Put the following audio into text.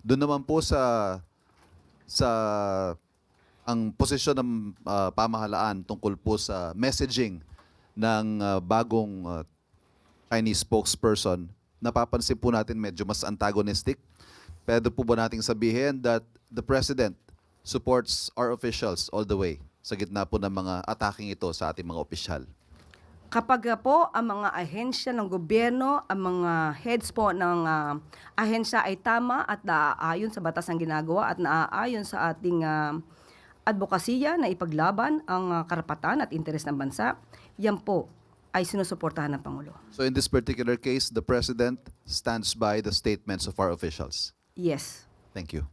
Doon naman po sa ang posisyon ng pamahalaan tungkol po sa messaging ng bagong Chinese spokesperson, napapansin po natin medyo mas antagonistic. Pwede po ba nating sabihin that the President supports our officials all the way sa gitna po ng mga ataking ito sa ating mga opisyal? Kapag po ang mga ahensya ng gobyerno, ang mga heads po ng ahensya ay tama at naaayon sa batas ng ginagawa at naaayon sa ating advokasya na ipaglaban ang karapatan at interes ng bansa, yan po ay sinusuportahan ng Pangulo. So in this particular case, the President stands by the statements of our officials. Yes. Thank you.